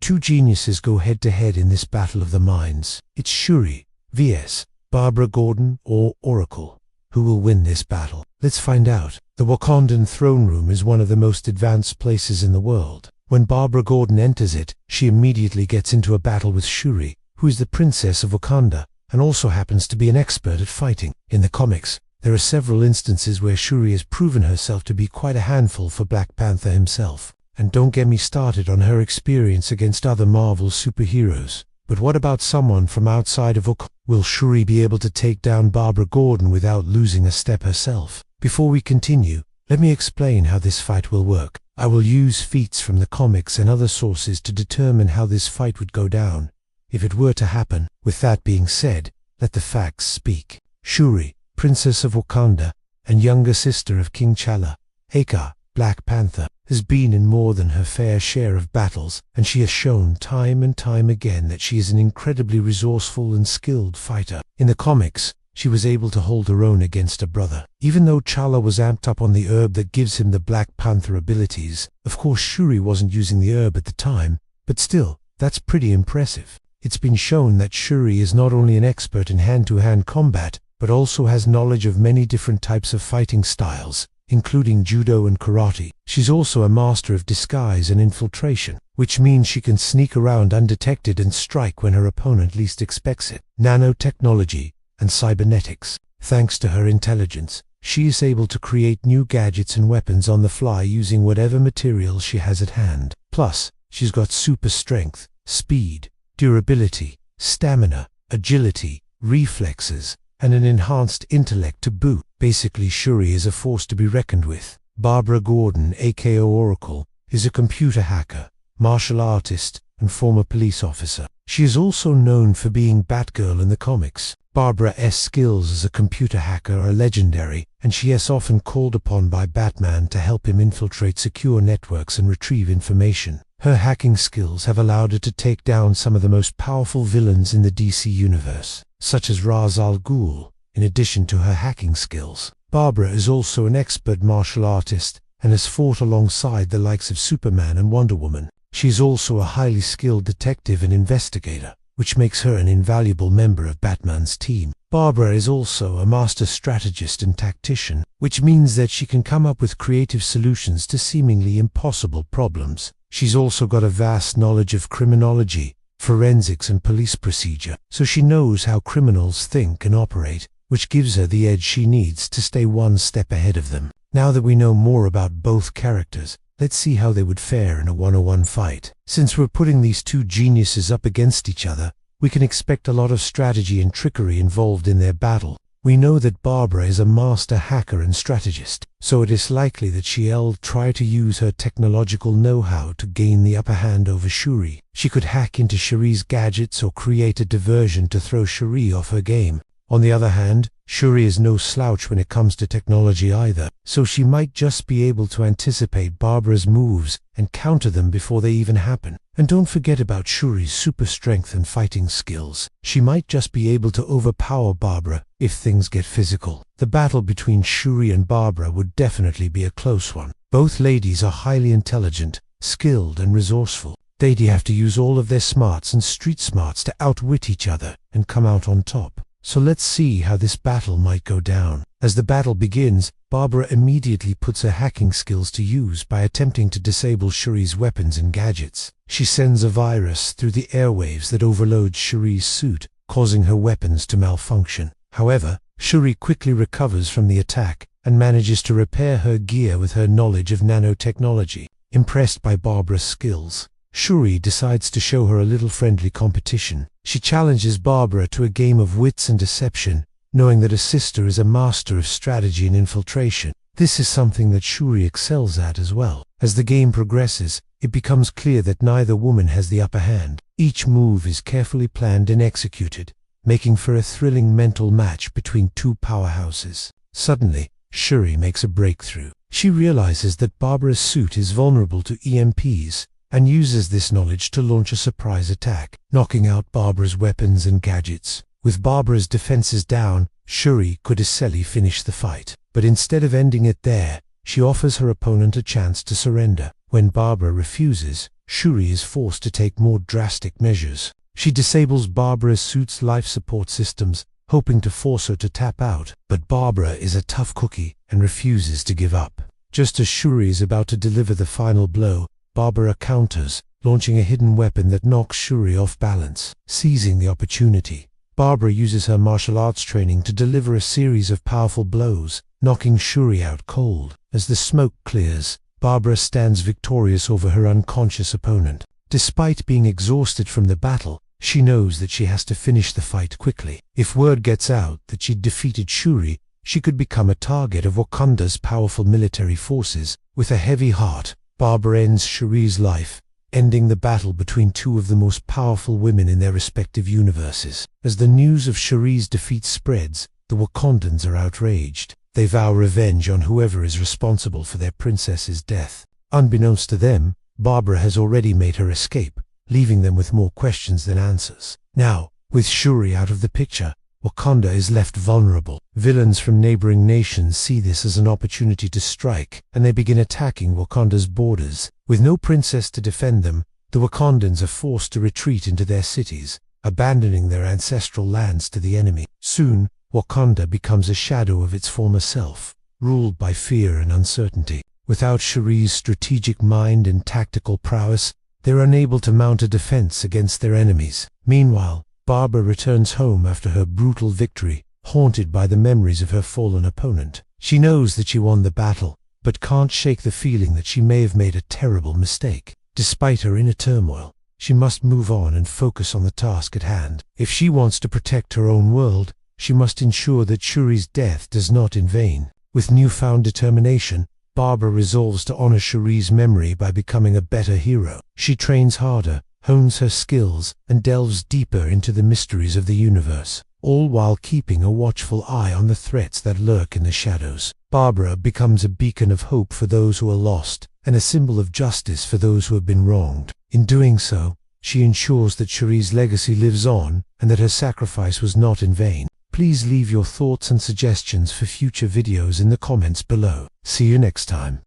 Two geniuses go head-to-head in this battle of the minds. It's Shuri vs. Barbara Gordon, or Oracle. Who will win this battle? Let's find out. The Wakandan throne room is one of the most advanced places in the world. When Barbara Gordon enters it, she immediately gets into a battle with Shuri, who is the princess of Wakanda, and also happens to be an expert at fighting. In the comics, there are several instances where Shuri has proven herself to be quite a handful for Black Panther himself. And don't get me started on her experience against other Marvel superheroes. But what about someone from outside of Wakanda? Will Shuri be able to take down Barbara Gordon without losing a step herself? Before we continue, let me explain how this fight will work. I will use feats from the comics and other sources to determine how this fight would go down, if it were to happen. With that being said, let the facts speak. Shuri, Princess of Wakanda, and younger sister of King T'Challa, aka Black Panther, has been in more than her fair share of battles, and she has shown time and time again that she is an incredibly resourceful and skilled fighter. In the comics, she was able to hold her own against her brother. Even though T'Challa was amped up on the herb that gives him the Black Panther abilities, of course Shuri wasn't using the herb at the time, but still, that's pretty impressive. It's been shown that Shuri is not only an expert in hand-to-hand combat, but also has knowledge of many different types of fighting styles, including judo and karate. She's also a master of disguise and infiltration, which means she can sneak around undetected and strike when her opponent least expects it. Nanotechnology and cybernetics. Thanks to her intelligence, she is able to create new gadgets and weapons on the fly using whatever materials she has at hand. Plus, she's got super strength, speed, durability, stamina, agility, reflexes, and an enhanced intellect to boot. Basically, Shuri is a force to be reckoned with. Barbara Gordon, aka Oracle, is a computer hacker, martial artist, and former police officer. She is also known for being Batgirl in the comics. Barbara's skills as a computer hacker are legendary, and she is often called upon by Batman to help him infiltrate secure networks and retrieve information. Her hacking skills have allowed her to take down some of the most powerful villains in the DC universe, such as Ra's al Ghul. In addition to her hacking skills, Barbara is also an expert martial artist and has fought alongside the likes of Superman and Wonder Woman. She is also a highly skilled detective and investigator, which makes her an invaluable member of Batman's team. Barbara is also a master strategist and tactician, which means that she can come up with creative solutions to seemingly impossible problems. She's also got a vast knowledge of criminology, forensics and police procedure, so she knows how criminals think and operate, which gives her the edge she needs to stay one step ahead of them. Now that we know more about both characters, let's see how they would fare in a one-on-one fight. Since we're putting these two geniuses up against each other, we can expect a lot of strategy and trickery involved in their battle. We know that Barbara is a master hacker and strategist, so it is likely that she'll try to use her technological know-how to gain the upper hand over Shuri. She could hack into Shuri's gadgets or create a diversion to throw Shuri off her game. On the other hand, Shuri is no slouch when it comes to technology either, so she might just be able to anticipate Barbara's moves and counter them before they even happen. And don't forget about Shuri's super strength and fighting skills. She might just be able to overpower Barbara if things get physical. The battle between Shuri and Barbara would definitely be a close one. Both ladies are highly intelligent, skilled and resourceful. They'd have to use all of their smarts and street smarts to outwit each other and come out on top. So let's see how this battle might go down. As the battle begins, Barbara immediately puts her hacking skills to use by attempting to disable Shuri's weapons and gadgets. She sends a virus through the airwaves that overloads Shuri's suit, causing her weapons to malfunction. However, Shuri quickly recovers from the attack and manages to repair her gear with her knowledge of nanotechnology. Impressed by Barbara's skills, Shuri decides to show her a little friendly competition. She challenges Barbara to a game of wits and deception, knowing that her sister is a master of strategy and infiltration. This is something that Shuri excels at as well. As the game progresses, it becomes clear that neither woman has the upper hand. Each move is carefully planned and executed, making for a thrilling mental match between two powerhouses. Suddenly, Shuri makes a breakthrough. She realizes that Barbara's suit is vulnerable to EMPs, and uses this knowledge to launch a surprise attack, knocking out Barbara's weapons and gadgets. With Barbara's defenses down, Shuri could easily finish the fight. But instead of ending it there, she offers her opponent a chance to surrender. When Barbara refuses, Shuri is forced to take more drastic measures. She disables Barbara suit's life support systems, hoping to force her to tap out. But Barbara is a tough cookie and refuses to give up. Just as Shuri is about to deliver the final blow, Barbara counters, launching a hidden weapon that knocks Shuri off balance. Seizing the opportunity, Barbara uses her martial arts training to deliver a series of powerful blows, knocking Shuri out cold. As the smoke clears, Barbara stands victorious over her unconscious opponent. Despite being exhausted from the battle, she knows that she has to finish the fight quickly. If word gets out that she'd defeated Shuri, she could become a target of Wakanda's powerful military forces. With a heavy heart, Barbara ends Shuri's life, ending the battle between two of the most powerful women in their respective universes. As the news of Shuri's defeat spreads, the Wakandans are outraged. They vow revenge on whoever is responsible for their princess's death. Unbeknownst to them, Barbara has already made her escape, leaving them with more questions than answers. Now, with Shuri out of the picture, Wakanda is left vulnerable. Villains from neighboring nations see this as an opportunity to strike, and they begin attacking Wakanda's borders. With no princess to defend them, the Wakandans are forced to retreat into their cities, abandoning their ancestral lands to the enemy. Soon, Wakanda becomes a shadow of its former self, ruled by fear and uncertainty. Without Shuri's strategic mind and tactical prowess, they're unable to mount a defense against their enemies. Meanwhile, Barbara returns home after her brutal victory, haunted by the memories of her fallen opponent. She knows that she won the battle, but can't shake the feeling that she may have made a terrible mistake. Despite her inner turmoil, she must move on and focus on the task at hand. If she wants to protect her own world, she must ensure that Shuri's death does not in vain. With newfound determination, Barbara resolves to honor Shuri's memory by becoming a better hero. She trains harder, hones her skills, and delves deeper into the mysteries of the universe, all while keeping a watchful eye on the threats that lurk in the shadows. Barbara becomes a beacon of hope for those who are lost, and a symbol of justice for those who have been wronged. In doing so, she ensures that Shuri's legacy lives on, and that her sacrifice was not in vain. Please leave your thoughts and suggestions for future videos in the comments below. See you next time.